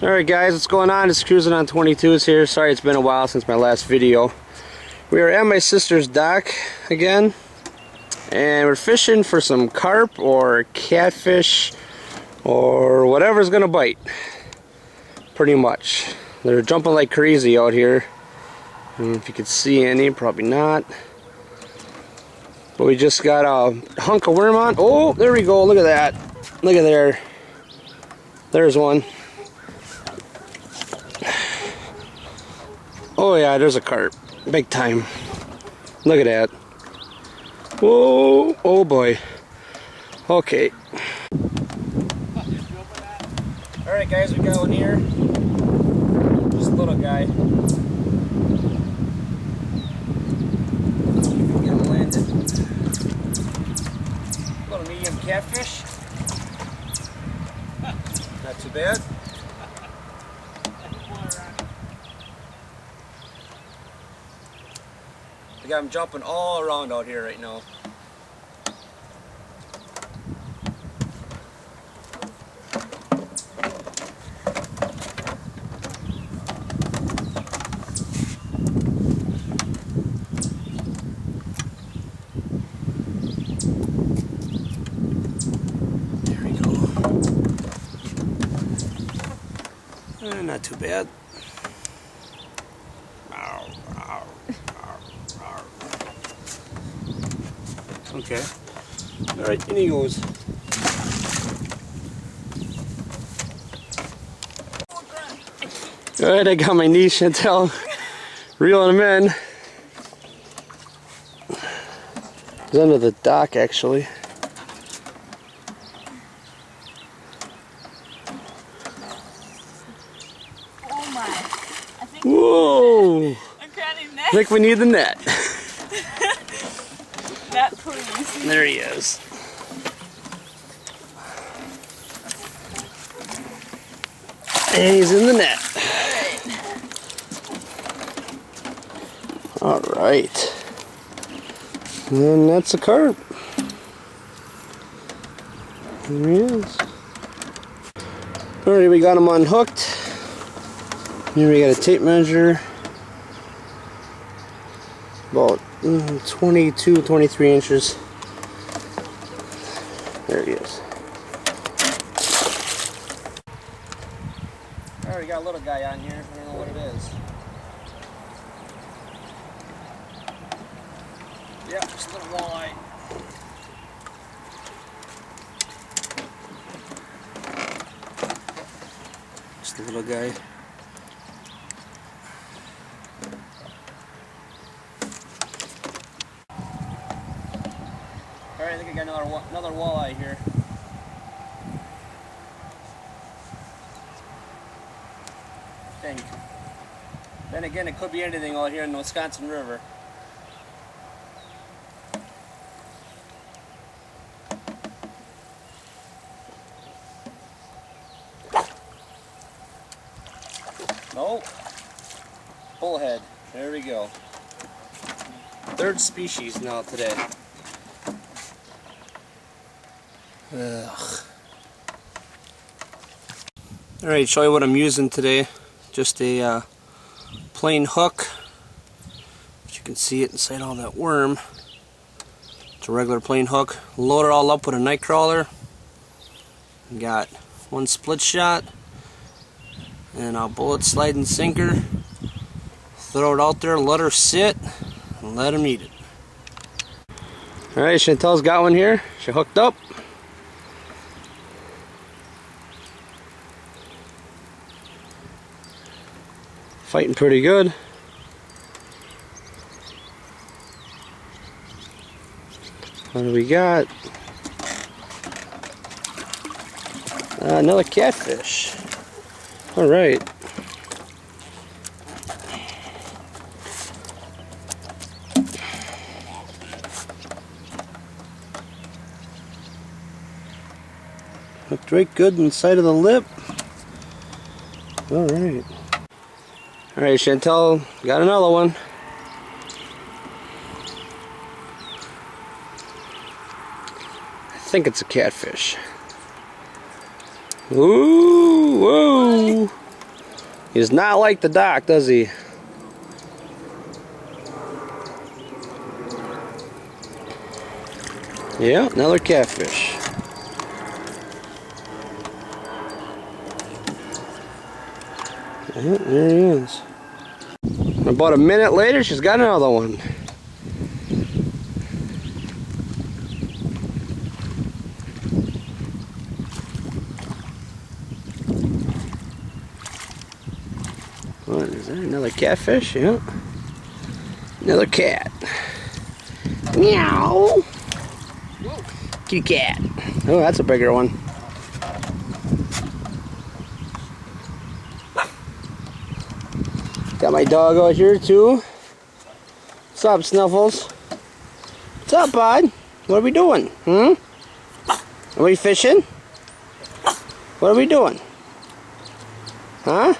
Alright guys, what's going on? It's Cruising on 22s here. Sorry it's been a while since my last video. We are at my sister's dock again, and we're fishing for some carp or catfish or whatever's gonna bite. Pretty much. They're jumping like crazy out here. I don't know if you could see any, probably not. But we just got a hunk of worm on. Oh, there we go, look at that. Look at there. There's one. Oh yeah, there's a carp. Big time. Look at that. Whoa, oh boy. Okay. Alright guys, we got one here. Just a little guy. Get him landed. Little medium catfish. Not too bad. We got him jumping all around out here right now. There we go. Not too bad. Okay. Alright, in he goes. Alright, I got my niece Chantel reeling him in. He's under the dock actually. Oh my. Whoa! I'm crowning next. I think we need the net. That please. There he is. And he's in the net. Alright. And that's a carp. There he is. Alright, we got him unhooked. Here we got a tape measure. About 22, 23 inches. There he is. Alright, we got a little guy on here. I don't know what it is. Yeah, just a little walleye. Just a little guy. Alright, I think I got another walleye here. I think. Then again, it could be anything out here in the Wisconsin River. No. Bullhead. There we go. Third species now today. Ugh. Alright, show you what I'm using today. Just a plain hook. But you can see it inside all that worm. It's a regular plain hook. Load it all up with a night crawler. Got one split shot and a bullet sliding sinker. Throw it out there, let her sit, and let him eat it. Alright, Chantel's got one here. She hooked up. Fighting pretty good. What do we got? Another catfish. Alright. Looked right good inside of the lip. Alright. Alright, Chantel got another one. I think it's a catfish. Ooh, whoa! He does not like the dock, does he? Yeah, another catfish. Yeah, there he is. About a minute later, she's got another one. What is that? Another catfish? Yeah. Another cat. Meow. Kitty cat. Oh, that's a bigger one. Got my dog out here too. What's up, Snuffles? What's up, bud? What are we doing? Are we fishing? What are we doing? Huh?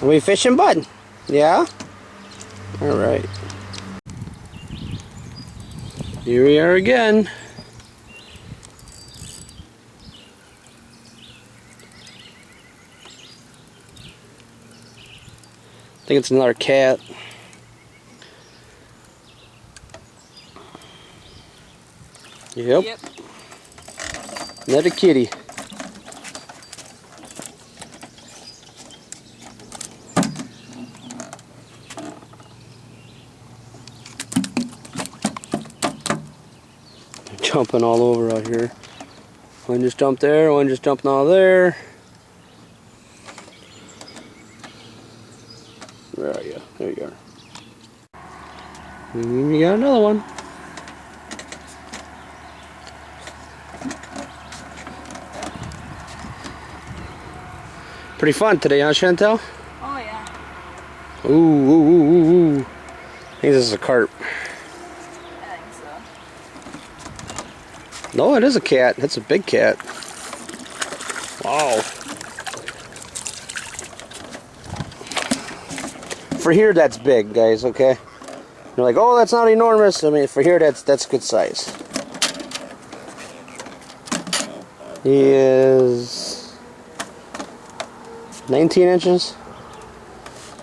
Are we fishing, bud? Yeah? Alright. Here we are again. I think it's another cat. Yep. Another kitty. Jumping all over out here. One just jumped there, one just jumped out there. Where are you? There you are. And we got another one. Pretty fun today, huh, Chantel? Oh yeah. Ooh, ooh, ooh, ooh, ooh. I think this is a carp. I think so. No, it is a cat. That's a big cat. Wow. For here, that's big, guys, okay? You're like, oh, that's not enormous. I mean, for here, that's good size. He is 19 inches.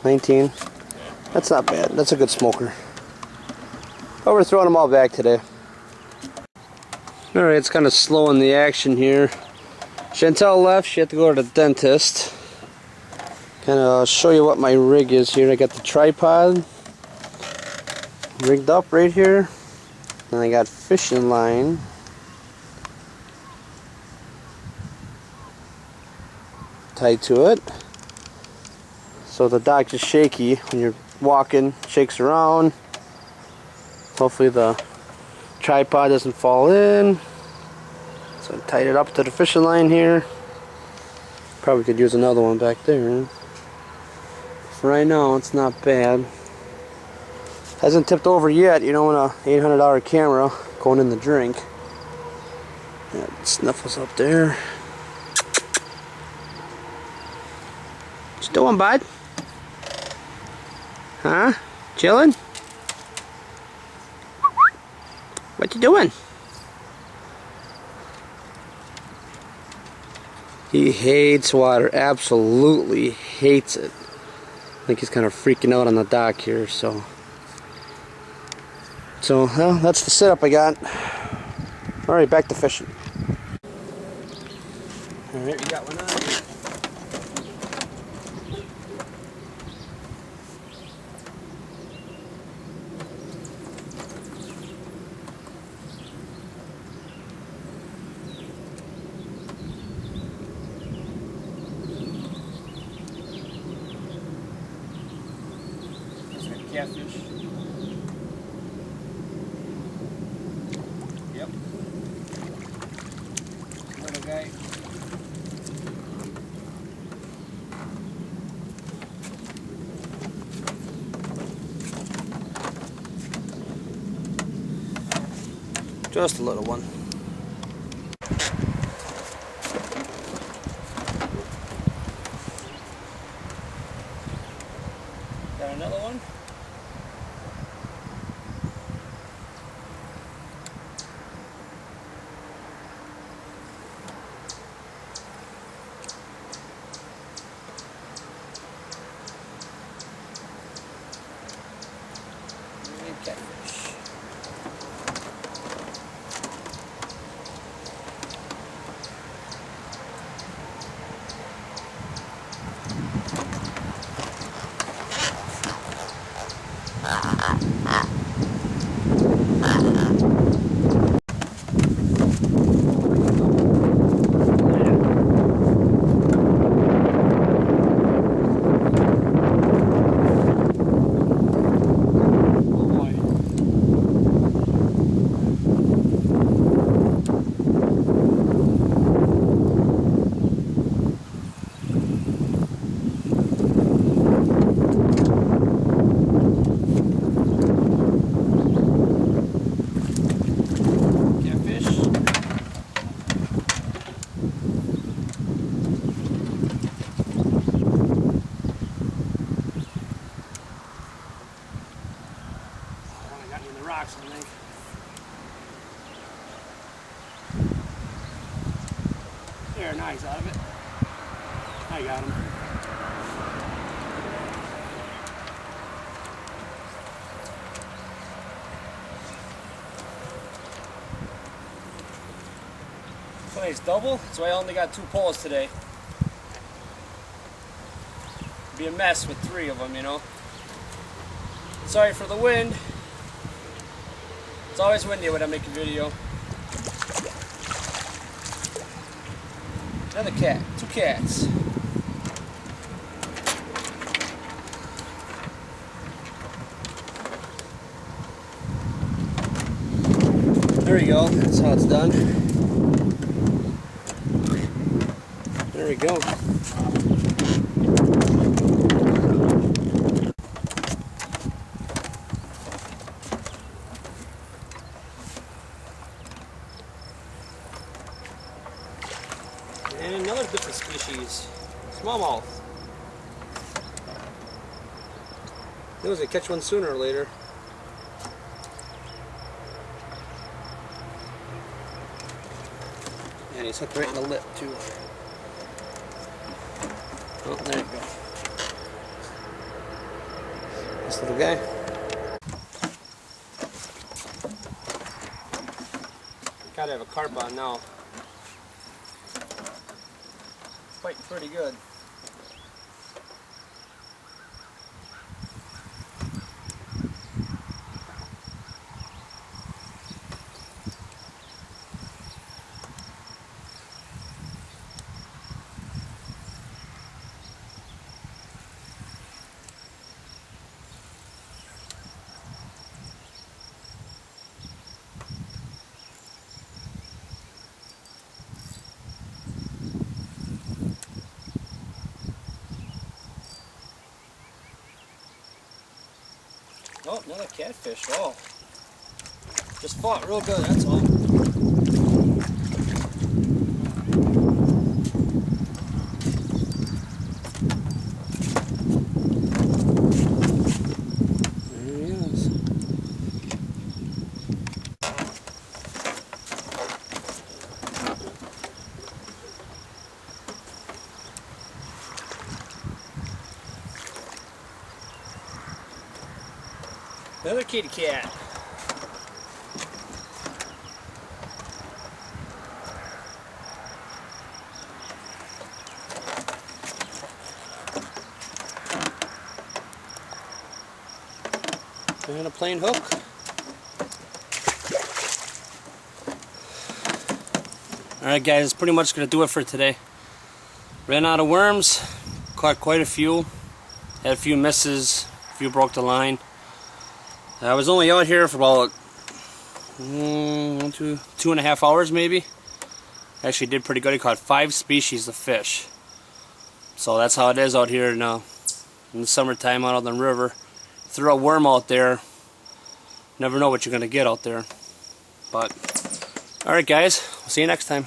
19. That's not bad. That's a good smoker. Oh, we're throwing them all back today. Alright, it's kind of slow in the action here. Chantel left. She had to go to the dentist. Kind of show you what my rig is here. I got the tripod rigged up right here. And I got fishing line. Tied to it. So the dock is shaky when you're walking, shakes around. Hopefully the tripod doesn't fall in. So I tied it up to the fishing line here. Probably could use another one back there. For right now, it's not bad. Hasn't tipped over yet, you know, in a $800 camera going in the drink. Yeah, Snuffles up there. What you doing, bud? Huh? Chilling? What you doing? He hates water, absolutely hates it. I think he's kind of freaking out on the dock here, so well, that's the setup I got. Alright, back to fishing. Alright, we got one on. Catfish. Yep. Little guy. Just a little one. Got another one. Catfish. Rocks, I think. There, now he's out of it. I got him. Today's double, so I only got 2 poles today. It'd be a mess with 3 of them, you know. Sorry for the wind. It's always windy when I make a video. Another cat. 2 cats. There we go. That's how it's done. There we go. And another different species, smallmouth. It was gonna catch one sooner or later. And he's hooked right in the lip too. Oh, there you go. This little guy. Gotta have a carp on now. Fighting pretty good. Oh, another catfish. Oh, just fought real good, that's all. There he is. Another kitty cat. And a plain hook. Alright guys, that's pretty much going to do it for today. Ran out of worms, caught quite a few, had a few misses, a few broke the line. I was only out here for about 2.5 hours maybe. Actually did pretty good. I caught 5 species of fish. So that's how it is out here now in the summertime out on the river. Throw a worm out there, never know what you're going to get out there. But alright guys, we'll see you next time.